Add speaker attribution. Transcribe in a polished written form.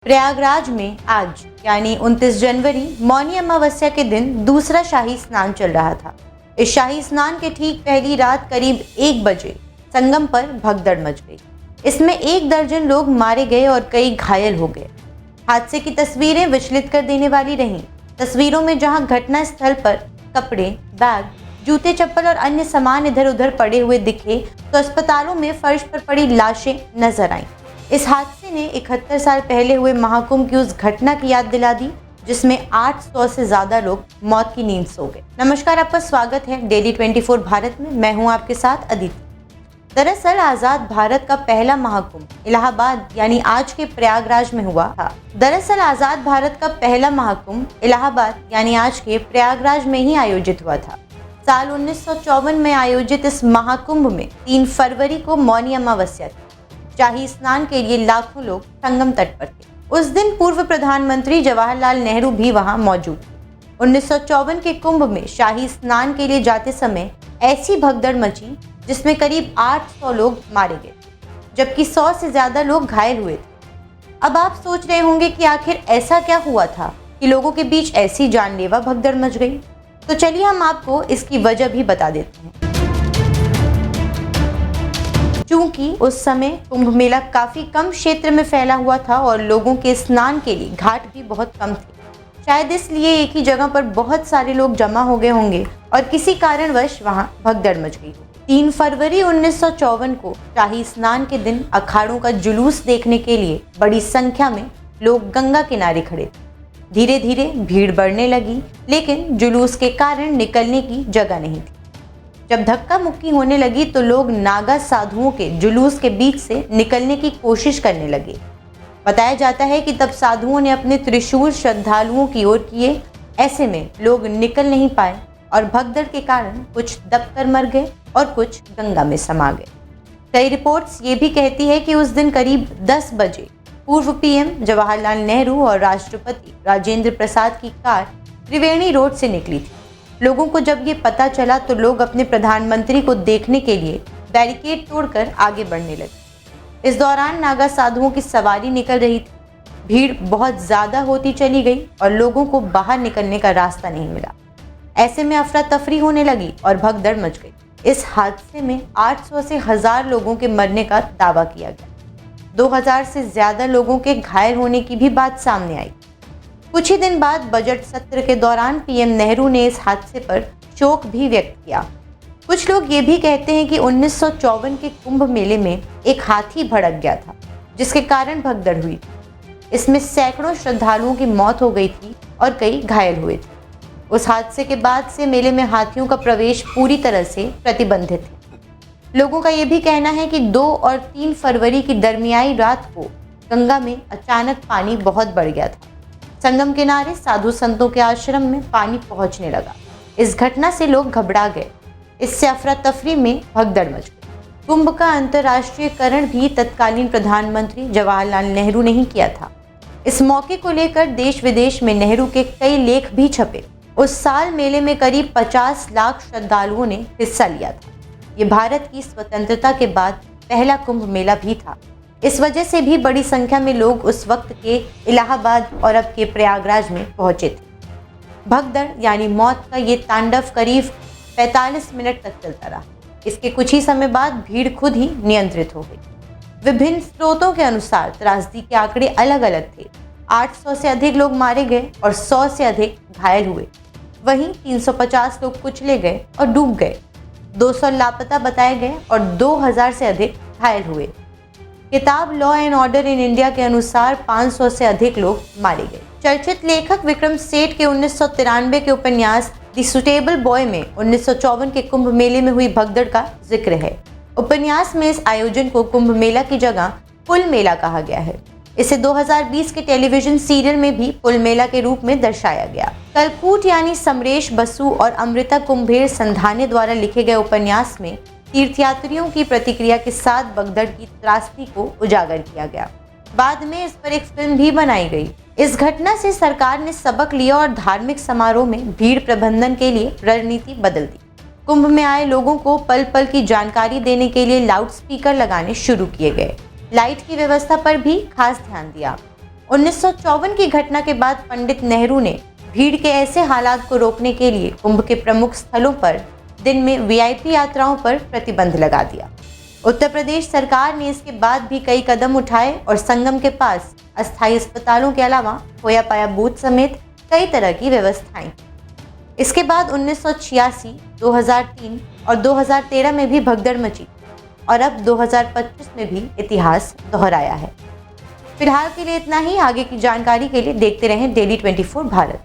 Speaker 1: प्रयागराज में आज यानी 29 जनवरी मौनी अमावस्या के दिन दूसरा शाही स्नान चल रहा था। इस शाही स्नान के ठीक पहली रात करीब 1 बजे संगम पर भगदड़ मच गई। इसमें 1 दर्जन लोग मारे गए और कई घायल हो गए। हादसे की तस्वीरें विचलित कर देने वाली रहीं। तस्वीरों में जहां घटना स्थल पर कपड़े, बैग, जूते, चप्पल और अन्य सामान इधर उधर पड़े हुए दिखे तो अस्पतालों में फर्श पर पड़ी लाशें नजर आईं। इस हादसे ने 71 साल पहले हुए महाकुंभ की उस घटना की याद दिला दी जिसमें 800 से ज्यादा लोग मौत की नींद सो गए। नमस्कार, आपका स्वागत है डेली 24 भारत में। मैं हूं आपके साथ अदिति। दरअसल आजाद भारत का पहला महाकुंभ इलाहाबाद यानी आज के प्रयागराज में हुआ था। में ही आयोजित हुआ था। साल 1954 में आयोजित इस महाकुंभ में 3 फरवरी को मौनी अमावस्या थी। शाही स्नान के लिए लाखों लोग संगम तट पर थे। उस दिन पूर्व प्रधानमंत्री जवाहरलाल नेहरू भी वहां मौजूद थे। 1954 के कुंभ में शाही स्नान के लिए जाते समय ऐसी भगदड़ मची जिसमें करीब 800 लोग मारे गए, जबकि 100 से ज्यादा लोग घायल हुए थे। अब आप सोच रहे होंगे कि आखिर ऐसा क्या हुआ था कि लोगों के बीच ऐसी जानलेवा भगदड़ मच गई। तो चलिए हम आपको इसकी वजह भी बता देते हैं। चूंकि उस समय कुंभ मेला काफी कम क्षेत्र में फैला हुआ था और लोगों के स्नान के लिए घाट भी बहुत कम थे, शायद इसलिए एक ही जगह पर बहुत सारे लोग जमा हो गए होंगे और किसी कारणवश वहां भगदड़ मच गई। 3 फरवरी 1954 को शाही स्नान के दिन अखाड़ों का जुलूस देखने के लिए बड़ी संख्या में लोग गंगा किनारे खड़े थे। धीरे धीरे भीड़ बढ़ने लगी, लेकिन जुलूस के कारण निकलने की जगह नहीं थी। जब धक्का मुक्की होने लगी तो लोग नागा साधुओं के जुलूस के बीच से निकलने की कोशिश करने लगे। बताया जाता है कि तब साधुओं ने अपने त्रिशूल श्रद्धालुओं की ओर किए। ऐसे में लोग निकल नहीं पाए और भगदड़ के कारण कुछ दबकर मर गए और कुछ गंगा में समा गए। कई रिपोर्ट्स ये भी कहती है कि उस दिन करीब 10 बजे पूर्व पीएम जवाहरलाल नेहरू और राष्ट्रपति राजेंद्र प्रसाद की कार त्रिवेणी रोड से निकली थी। लोगों को जब ये पता चला तो लोग अपने प्रधानमंत्री को देखने के लिए बैरिकेड तोड़कर आगे बढ़ने लगे। इस दौरान नागा साधुओं की सवारी निकल रही थी। भीड़ बहुत ज्यादा होती चली गई और लोगों को बाहर निकलने का रास्ता नहीं मिला। ऐसे में अफरा तफरी होने लगी और भगदड़ मच गई। इस हादसे में 800 से 1000 लोगों के मरने का दावा किया गया। 2000 से ज्यादा लोगों के घायल होने की भी बात सामने आई। कुछ ही दिन बाद बजट सत्र के दौरान पीएम नेहरू ने इस हादसे पर शोक भी व्यक्त किया। कुछ लोग ये भी कहते हैं कि 1954 के कुंभ मेले में एक हाथी भड़क गया था, जिसके कारण भगदड़ हुई थी। इसमें सैकड़ों श्रद्धालुओं की मौत हो गई थी और कई घायल हुए थे। उस हादसे के बाद से मेले में हाथियों का प्रवेश पूरी तरह से प्रतिबंधित है। लोगों का ये भी कहना है कि 2 और 3 फरवरी की दरमियाई रात को गंगा में अचानक पानी बहुत बढ़ गया था। संगम किनारे साधु संतों के आश्रम में पानी पहुंचने लगा। इस घटना से लोग घबरा गए। इससे अफरा तफरी में भगदड़ मच गई। कुंभ का अंतर्राष्ट्रीयकरण भी तत्कालीन प्रधानमंत्री जवाहरलाल नेहरू ने ही किया था। इस मौके को लेकर देश विदेश में नेहरू के कई लेख भी छपे। उस साल मेले में करीब 50 लाख श्रद्धालुओं ने हिस्सा लिया था। ये भारत की स्वतंत्रता के बाद पहला कुंभ मेला भी था। इस वजह से भी बड़ी संख्या में लोग उस वक्त के इलाहाबाद और अब के प्रयागराज में पहुंचे थे। भगदड़ यानी मौत का ये तांडव करीब 45 मिनट तक चलता रहा। इसके कुछ ही समय बाद भीड़ खुद ही नियंत्रित हो गई। विभिन्न स्रोतों के अनुसार त्रासदी के आंकड़े अलग अलग थे। 800 से अधिक लोग मारे गए और 100 से अधिक घायल हुए। वहीं 350 लोग कुचले गए और डूब गए। 200 लापता बताए गए और 2000 से अधिक घायल हुए। किताब law and order in India के अनुसार 500 से अधिक लोग मारे गए। चर्चित लेखक विक्रम सेठ के 1993 के उपन्यास द सुटेबल बॉय में 1954 के कुंभ मेले में हुई भगदड़ का जिक्र है। उपन्यास में इस आयोजन को कुंभ मेला की जगह पुल मेला कहा गया है। इसे 2020 के टेलीविजन सीरियल में भी पुल मेला के रूप में दर्शाया गया। कलकूट यानी समरेश बसु और अमृता कुंभेर संधाने द्वारा लिखे गए उपन्यास में तीर्थयात्रियों की प्रतिक्रिया के साथ भगदड़ की त्रासदी को उजागर किया गया। बाद में इस पर एक फिल्म भी बनाई गई। इस घटना से सरकार ने सबक लिया और धार्मिक समारोह में भीड़ प्रबंधन के लिए रणनीति बदल दी। कुंभ में आए लोगों को पल पल की जानकारी देने के लिए लाउड स्पीकर लगाने शुरू किए गए। लाइट की व्यवस्था पर भी खास ध्यान दिया 1954 की घटना के बाद पंडित नेहरू ने भीड़ के ऐसे हालात को रोकने के लिए कुंभ के प्रमुख स्थलों पर दिन में वीआईपी यात्राओं पर प्रतिबंध लगा दिया। उत्तर प्रदेश सरकार ने इसके बाद भी कई कदम उठाए और संगम के पास अस्थायी अस्पतालों के अलावा खोया पाया बूथ समेत कई तरह की व्यवस्थाएं की। इसके बाद 1986, 2003 और 2013 में भी भगदड़ मची और अब 2025 में भी इतिहास दोहराया है। फिलहाल के लिए इतना ही। आगे की जानकारी के लिए देखते रहें डेली 24 भारत।